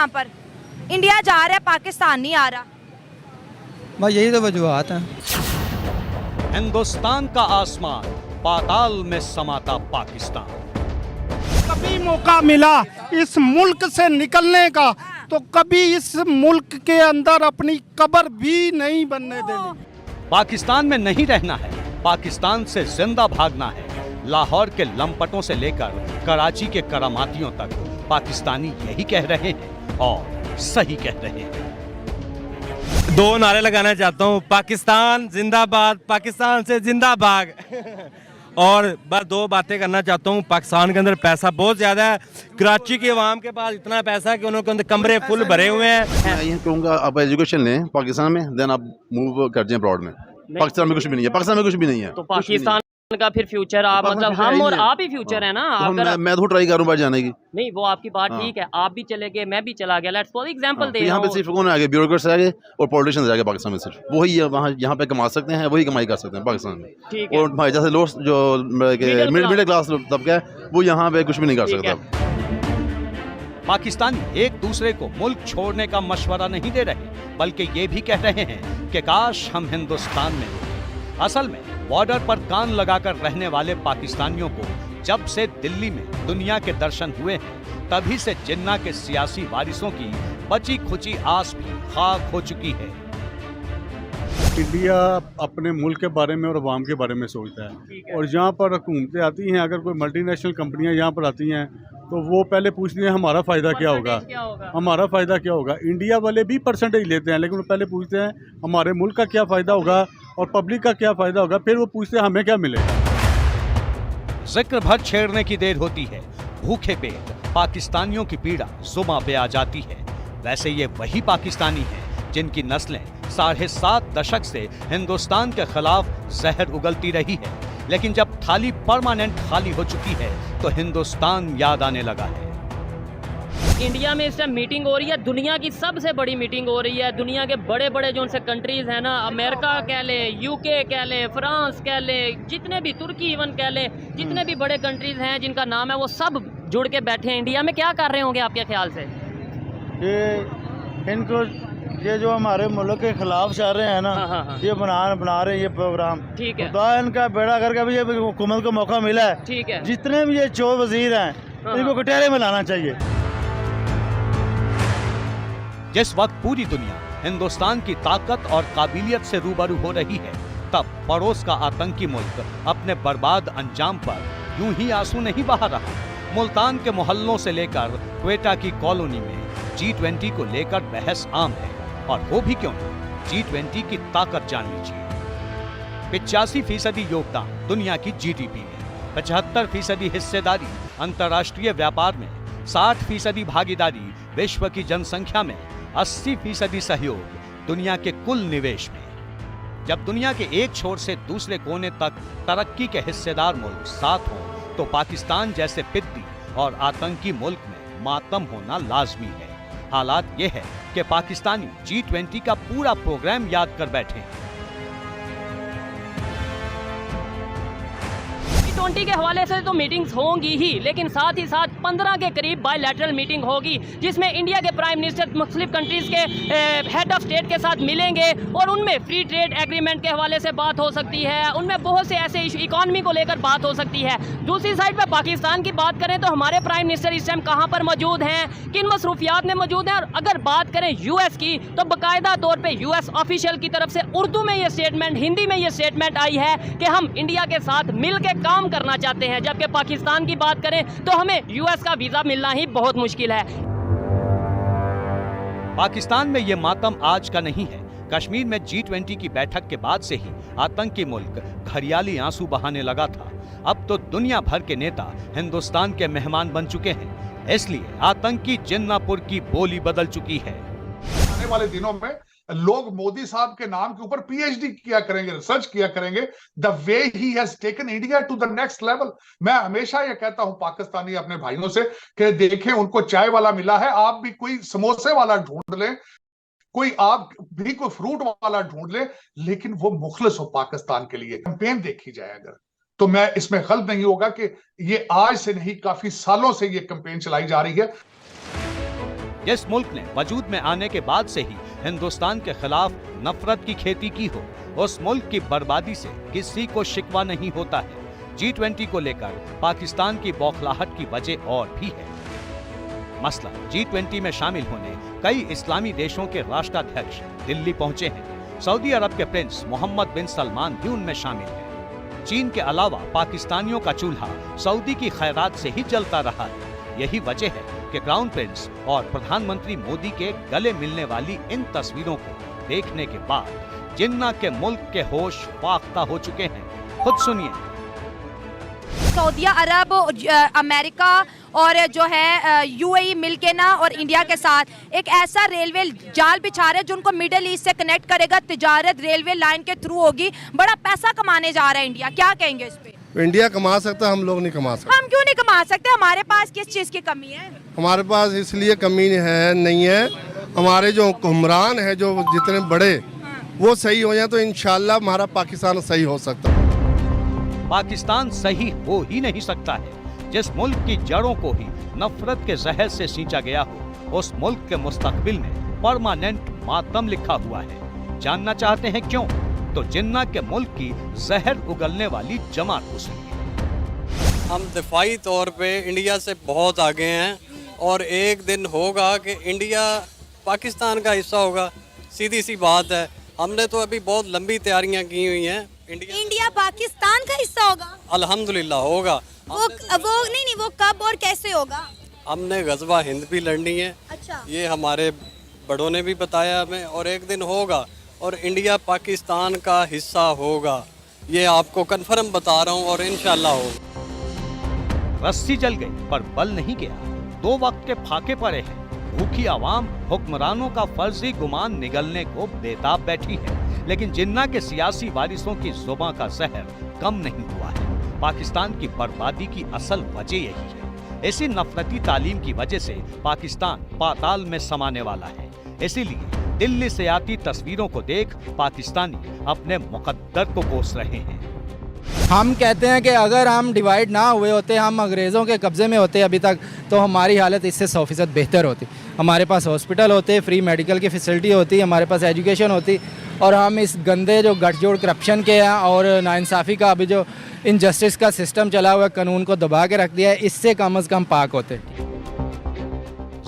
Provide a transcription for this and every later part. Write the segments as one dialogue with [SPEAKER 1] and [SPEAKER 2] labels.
[SPEAKER 1] यहाँ पर? इंडिया जा रहा है, पाकिस्तान नहीं आ रहा।
[SPEAKER 2] बस यही तो वजूहात हैं।
[SPEAKER 3] हिंदुस्तान का आसमान पाताल में समाता पाकिस्तान।
[SPEAKER 4] कभी मौका मिला इस मुल्क से निकलने का तो कभी इस मुल्क के अंदर अपनी कब्र भी नहीं बनने देनी।
[SPEAKER 3] पाकिस्तान में नहीं रहना है, पाकिस्तान से जिंदा भागना है। लाहौर के लंपटों से लेकर कराची के करामातियों तक पाकिस्तानी यही कह रहे हैं और सही कह रहे हैं।
[SPEAKER 5] दो नारे लगाना चाहता हूँ, पाकिस्तान जिंदाबाद, पाकिस्तान से जिंदा भाग। और बस दो बातें करना चाहता हूँ। पाकिस्तान के अंदर पैसा बहुत ज़्यादा है। कराची के अवाम के पास इतना पैसा है कि उनके अंदर कमरे फुल भरे हुए हैं।
[SPEAKER 6] मैं यही कहूँगा, आप एजुकेशन लें पाकिस्तान में, देन आप मूव कर जाएं अब्रॉड में। पाकिस्तान में कुछ भी नहीं है, पाकिस्तान में कुछ भी नहीं है।
[SPEAKER 7] तो पाकिस्तान का फिर फ्यूचर आप मतलब हम और आप ही फ्यूचर है ना।
[SPEAKER 6] तो मैं तो ट्राई करूँ बाहर जाने की।
[SPEAKER 7] नहीं वो आपकी बात ठीक है, आप भी चले गए, मैं भी चला गया। लेट्स फॉर एग्जांपल दे
[SPEAKER 6] यहाँ पे सिर्फ कौन आ गए, ब्यूरोक्रेट्स आ गए और पॉलिटिशियंस आ गए। पाकिस्तान में सिर्फ वही है, वहाँ यहाँ पे कमा सकते हैं, वही कमाई कर सकते हैं पाकिस्तान में। और भाई जैसे लोग जो मिडिल क्लास तबका है वो यहाँ पे कुछ भी नहीं कर सकता।
[SPEAKER 3] पाकिस्तानी एक दूसरे को मुल्क छोड़ने का मशवरा नहीं दे रहे, बल्कि ये भी कह रहे हैं कि काश हम हिंदुस्तान में हों। असल में बॉर्डर पर कान लगाकर रहने वाले पाकिस्तानियों को जब से दिल्ली में दुनिया के दर्शन हुए हैं, तभी से जिन्ना के सियासी वारिसों की बची खुची आस भी खाक हो चुकी है।
[SPEAKER 4] इंडिया अपने मुल्क के बारे में और अवाम के बारे में सोचता है और यहाँ पर हुकूमतें आती हैं, अगर कोई मल्टीनेशनल कंपनियाँ यहाँ पर आती हैं तो वो पहले पूछती हैं हमारा फ़ायदा क्या होगा, हमारा फ़ायदा क्या होगा। इंडिया वाले भी परसेंटेज लेते हैं, लेकिन वो पहले पूछते हैं हमारे मुल्क का क्या फ़ायदा होगा और पब्लिक का क्या फ़ायदा होगा, फिर वो पूछते हैं हमें क्या मिलेगा।
[SPEAKER 3] जिक्र भर छेड़ने की देर होती है, भूखे पेट पाकिस्तानियों की पीड़ा जुबां पे आ जाती है। वैसे ये वही पाकिस्तानी हैं जिनकी नस्लें 7.5 दशक से हिंदुस्तान के खिलाफ जहर उगलती रही है, लेकिन जब थाली परमानेंट खाली हो चुकी है तो हिंदुस्तान याद आने लगा है।
[SPEAKER 7] इंडिया में इस टाइम मीटिंग हो रही है, दुनिया की सबसे बड़ी मीटिंग हो रही है। दुनिया के बड़े बड़े जो उनसे कंट्रीज हैं ना, अमेरिका कह ले, यूके कह ले, फ्रांस कह ले, जितने भी तुर्की इवन कह ले, जितने भी बड़े कंट्रीज हैं जिनका नाम है वो सब जुड़ के बैठे हैं इंडिया में। क्या कर रहे होंगे आपके ख्याल से?
[SPEAKER 8] ये जो हमारे मुल्क के खिलाफ चाह रहे हैं ना, ये बना रहे हैं ये प्रोग्राम। ठीक है, तो इनका बेड़ा करके भी ये हुकूमत को मौका मिला है। ठीक है, जितने भी ये 4 वजीर हैं इनको कटहरे में लाना चाहिए।
[SPEAKER 3] जिस वक्त पूरी दुनिया हिंदुस्तान की ताकत और काबिलियत से रूबरू हो रही है, तब पड़ोस का आतंकी मुल्क अपने बर्बाद अंजाम पर यूं ही आंसू नहीं बहा रहा। मुल्तान के मोहल्लों से लेकर क्वेटा की कॉलोनी में G20 को लेकर बहस आम है, और वो भी क्यों नहीं। G20 की ताकत जान लीजिए। 85% योगदान दुनिया की GDP में, 75% हिस्सेदारी अंतर्राष्ट्रीय व्यापार में, 60% भागीदारी विश्व की जनसंख्या में, 80% सहयोग दुनिया के कुल निवेश में। जब दुनिया के एक छोर से दूसरे कोने तक तरक्की के हिस्सेदार मुल्क साथ हों, तो पाकिस्तान जैसे पिद्दी और आतंकी मुल्क में मातम होना लाजमी है। हालात ये है कि पाकिस्तानी G20 का पूरा प्रोग्राम याद कर बैठे हैं।
[SPEAKER 7] G20 के हवाले से तो मीटिंग्स होंगी ही, लेकिन साथ ही साथ 15 के करीब बायलैटरल मीटिंग होगी, जिसमें इंडिया के प्राइम मिनिस्टर मुख्तलिफ कंट्रीज के हेड ऑफ स्टेट के साथ मिलेंगे और उनमें फ्री ट्रेड एग्रीमेंट के हवाले से बात हो सकती है। उनमें बहुत से ऐसे इशू, इकॉनमी को लेकर बात हो सकती है। दूसरी साइड पर पाकिस्तान की बात करें तो हमारे प्राइम मिनिस्टर इस टाइम कहाँ पर मौजूद हैं, किन मसरूफियात में मौजूद हैं। और अगर बात करें यूएस की, तो बाकायदा तौर पर यूएस ऑफिशियल की तरफ से उर्दू में ये स्टेटमेंट, हिंदी में ये स्टेटमेंट आई है कि हम इंडिया के साथ मिल के काम करना चाहते हैं। जबकि पाकिस्तान की बात करें तो हमें यूएस का वीजा मिलना ही बहुत मुश्किल है।
[SPEAKER 3] पाकिस्तान में ये मातम आज का नहीं है। कश्मीर में G20 की बैठक के बाद से ही आतंकी मुल्क घरियाली आंसू बहाने लगा था। अब तो दुनिया भर के नेता हिंदुस्तान के मेहमान बन चुके हैं, इसलिए आतंकी जिन्नापुर की बोली बदल चुकी है।
[SPEAKER 9] आने वाले दिनों में लोग मोदी साहब के नाम के ऊपर पीएचडी किया करेंगे, रिसर्च किया करेंगे, the way he has taken India to the next level. मैं हमेशा ये कहता हूं पाकिस्तानी अपने भाइयों से कि देखें, उनको चाय वाला मिला है, आप भी कोई समोसे वाला ढूंढ लें, कोई आप भी कोई फ्रूट वाला ढूंढ लें, लेकिन वो मुखलिस हो पाकिस्तान के लिए। कैंपेन देखी जाए अगर, तो मैं इसमें गलत नहीं होगा कि ये आज से नहीं, काफी सालों से ये कैंपेन चलाई जा रही है।
[SPEAKER 3] जिस मुल्क ने वजूद में आने के बाद से ही हिंदुस्तान के खिलाफ नफरत की खेती की हो, उस मुल्क की बर्बादी से किसी को शिकवा नहीं होता है। G20 को लेकर पाकिस्तान की बौखलाहट की वजह और भी है। मसला G20 में शामिल होने कई इस्लामी देशों के राष्ट्राध्यक्ष दिल्ली पहुंचे हैं। सऊदी अरब के प्रिंस मोहम्मद बिन सलमान भी उनमें शामिल हैं। चीन के अलावा पाकिस्तानियों का चूल्हा सऊदी की खैरात से ही जलता रहा है। यही वजह है कि क्राउन प्रिंस और प्रधानमंत्री मोदी के गले मिलने वाली इन तस्वीरों को देखने के बाद जिन्ना के मुल्क के होश फाख्ता हो चुके हैं। खुद सुनिए।
[SPEAKER 1] सऊदी अरब, अमेरिका और जो है यूएई मिलके ना और इंडिया के साथ एक ऐसा रेलवे जाल बिछा रहे जो उनको मिडिल ईस्ट से कनेक्ट करेगा। तिजारत रेलवे लाइन के थ्रू होगी। बड़ा पैसा कमाने जा रहा है इंडिया। क्या कहेंगे इस पे?
[SPEAKER 10] इंडिया कमा सकता है, हम लोग नहीं कमा सकते।
[SPEAKER 1] हम क्यों नहीं कमा सकते? हमारे पास किस चीज की कमी है?
[SPEAKER 10] हमारे पास इसलिए कमी है नहीं है, हमारे जो हुक्मरान है, जो जितने बड़े वो सही हो जाए तो इंशाल्लाह हमारा पाकिस्तान सही हो सकता है।
[SPEAKER 3] पाकिस्तान सही हो ही नहीं सकता है। जिस मुल्क की जड़ों को ही नफरत के जहर से सींचा गया हो, उस मुल्क के मुस्तकबिल में परमानेंट मातम लिखा हुआ है। जानना चाहते हैं क्यों? तो जिन्ना के मुल्क की जहर उगलने वाली जमात को सुनिए।
[SPEAKER 11] हम दिफाई तौर पे इंडिया से बहुत आगे हैं और एक दिन होगा कि इंडिया पाकिस्तान का हिस्सा होगा। सीधी सी बात है। हमने तो अभी बहुत लंबी तैयारियां की हुई हैं।
[SPEAKER 1] इंडिया पाकिस्तान का हिस्सा होगा?
[SPEAKER 11] अल्हम्दुलिल्लाह होगा।
[SPEAKER 1] वो नहीं, वो कब और कैसे होगा?
[SPEAKER 11] हमने गज़वा हिंद भी लड़नी है।
[SPEAKER 1] अच्छा।
[SPEAKER 11] ये हमारे बड़ों ने भी बताया हमें, और एक दिन होगा और इंडिया पाकिस्तान का हिस्सा होगा। ये आपको कन्फर्म बता रहा हूँ और इंशाल्लाह होगा।
[SPEAKER 3] रस्सी जल गई पर बल नहीं गया। दो वक्त के फाके पड़े हैं। भूखी आवाम हुक्मरानों का फर्जी गुमान निगलने को बेताब बैठी है, लेकिन जिन्ना के सियासी वारिसों की जुबां का जहर कम नहीं हुआ है। पाकिस्तान की बर्बादी की असल वजह यही है। इसी नफरती तालीम की वजह से पाकिस्तान पाताल में समाने वाला है। इसीलिए दिल्ली से आती तस्वीरों को देख पाकिस्तानी अपने मुकद्दर को कोस रहे हैं।
[SPEAKER 2] हम कहते हैं कि अगर हम डिवाइड ना हुए होते, हम अंग्रेज़ों के कब्ज़े में होते अभी तक, तो हमारी हालत इससे 100% बेहतर होती। हमारे पास हॉस्पिटल होते, फ्री मेडिकल की फैसिलिटी होती, हमारे पास एजुकेशन होती, और हम इस गंदे जो गठजोड़ करप्शन के हैं और नाइंसाफ़ी का अभी जो इनजस्टिस का सिस्टम चला हुआ है, कानून को दबा के रख दिया है, इससे कम से कम पाक होते।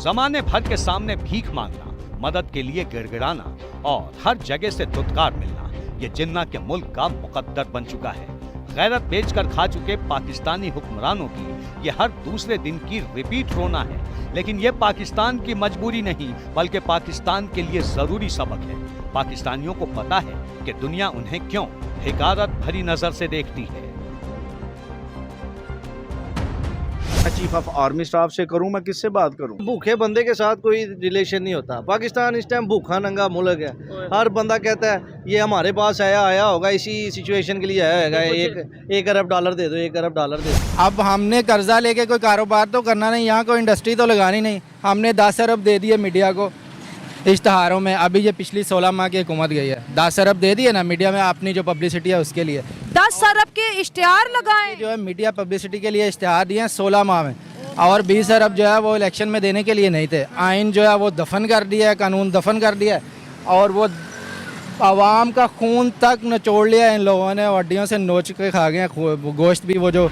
[SPEAKER 3] ज़माने भर के सामने भीख मांगना, मदद के लिए गिड़गिड़ाना और हर जगह से धुतकार मिलना, ये जिन्ना के मुल्क का मुकद्दर बन चुका है। गैरत बेचकर खा चुके पाकिस्तानी हुक्मरानों की ये हर दूसरे दिन की रिपीट रोना है। लेकिन ये पाकिस्तान की मजबूरी नहीं, बल्कि पाकिस्तान के लिए जरूरी सबक है। पाकिस्तानियों को पता है कि दुनिया उन्हें क्यों हिकारत भरी नजर से देखती है।
[SPEAKER 8] चीफ ऑफ आर्मी स्टाफ से करूं, मैं किससे बात करूं? भूखे बंदे के साथ कोई रिलेशन नहीं होता। पाकिस्तान इस टाइम भूखा नंगा मुल्क है। हर बंदा कहता है ये हमारे पास आया होगा, इसी सिचुएशन के लिए आया होगा, एक अरब डॉलर दे दो, 1 अरब डॉलर दे दो।
[SPEAKER 2] अब हमने कर्जा लेके कोई कारोबार तो करना नहीं, यहाँ कोई इंडस्ट्री तो लगानी नहीं। हमने 10 अरब दे दिए मीडिया को इश्तहारों में। अभी ये पिछली 16 माह की हुकूमत गई है, 10 अरब दे दिए ना मीडिया में, अपनी जो पब्लिसिटी है उसके लिए
[SPEAKER 1] 10 अरब के इश्तिहार लगाए
[SPEAKER 2] जो है मीडिया पब्लिसिटी के लिए इश्तिहार दिए हैं 16 माह में, और 20 अरब जो है वो इलेक्शन में देने के लिए नहीं थे। आइन जो है वो दफन कर दिया है, कानून दफन कर दिया है, और वो आवाम का खून तक निचोड़ लिया इन लोगों ने, हड्डियों से नोच के खा गए गोश्त भी। वो जो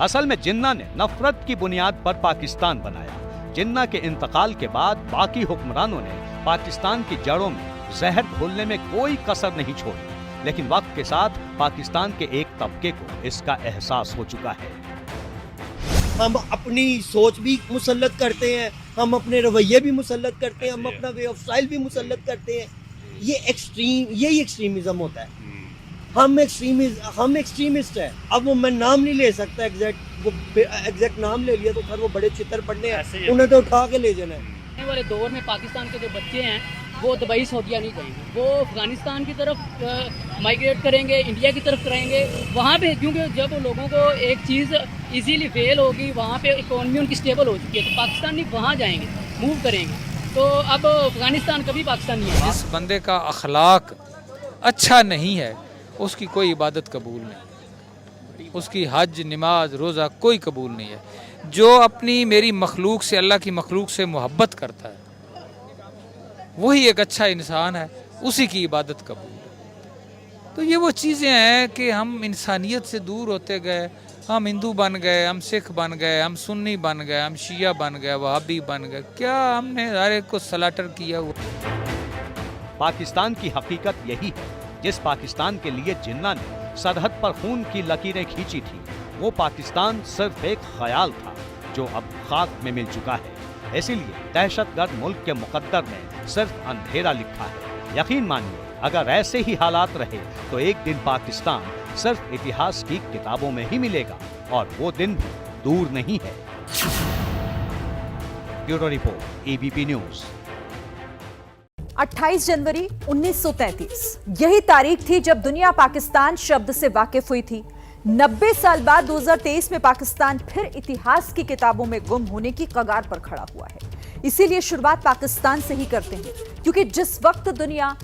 [SPEAKER 3] असल में जिन्ना ने नफरत की बुनियाद पर पाकिस्तान बनाया। जिन्ना के इंतकाल के बाद बाकी हुक्मरानों ने पाकिस्तान की जड़ों में जहर घोलने में कोई कसर नहीं छोड़ी, लेकिन वक्त के साथ पाकिस्तान के एक तबके को इसका एहसास हो चुका है।
[SPEAKER 12] हम अपनी सोच भी मुसल्लत करते हैं, हम अपने रवैये भी मुसल्लत करते हैं, हम अपना वे ऑफ स्टाइल भी मुसल्लत करते हैं। यही एक्सट्रीमिज्म होता है। हम एक्सट्रीमिस्ट है। अब वो मैं नाम नहीं ले सकता एग्जैक्ट नाम ले लिया तो फिर वो बड़े चित्र पड़ने हैं, उन्हें तो उठा के ले जाना है।
[SPEAKER 7] आने वाले दौर में पाकिस्तान के जो बच्चे हैं वो दुबई सऊदीया नहीं जाएंगे, वो अफगानिस्तान की तरफ माइग्रेट करेंगे, इंडिया की तरफ कराएंगे वहाँ पे, क्योंकि जब लोगों को एक चीज़ इजीली फेल होगी, वहाँ पे इकोनॉमी उनकी स्टेबल हो चुकी है, तो पाकिस्तानी वहाँ जाएंगे, मूव करेंगे। तो अब अफगानिस्तान कभी पाकिस्तान नहीं है।
[SPEAKER 13] जिस बंदे का अखलाक अच्छा नहीं है उसकी कोई इबादत कबूल नहीं, उसकी हज नमाज रोज़ा कोई कबूल नहीं है। जो अपनी मेरी मखलूक से, अल्लाह की मखलूक से मोहब्बत करता है, वही एक अच्छा इंसान है, उसी की इबादत कबूल है। तो ये वो चीज़ें हैं कि हम इंसानियत से दूर होते गए, हम हिंदू बन गए, हम सिख बन गए, हम सुन्नी बन गए, हम शिया बन गए, वहाबी बन गए। क्या हमने हर एक को सलाटर किया हुआ।
[SPEAKER 3] पाकिस्तान की हकीकत यही है। जिस पाकिस्तान के लिए जिन्ना ने सरहद पर खून की लकीरें खींची थी, वो पाकिस्तान सिर्फ एक ख्याल था जो अब खाक में मिल चुका है। इसीलिए दहशतगर्द मुल्क के मुकद्दर में सिर्फ अंधेरा लिखा है। यकीन मानिए, अगर ऐसे ही हालात रहे तो एक दिन पाकिस्तान सिर्फ इतिहास की किताबों में ही मिलेगा, और वो दिन भी दूर नहीं है। Bureau report, ABP news.
[SPEAKER 14] 28 जनवरी 1933 यही तारीख थी जब दुनिया पाकिस्तान शब्द से वाकिफ हुई थी। 90 साल बाद 2023 में पाकिस्तान फिर इतिहास की किताबों में गुम होने की कगार पर खड़ा हुआ है। इसीलिए शुरुआत पाकिस्तान से ही करते हैं, क्योंकि जिस वक्त दुनिया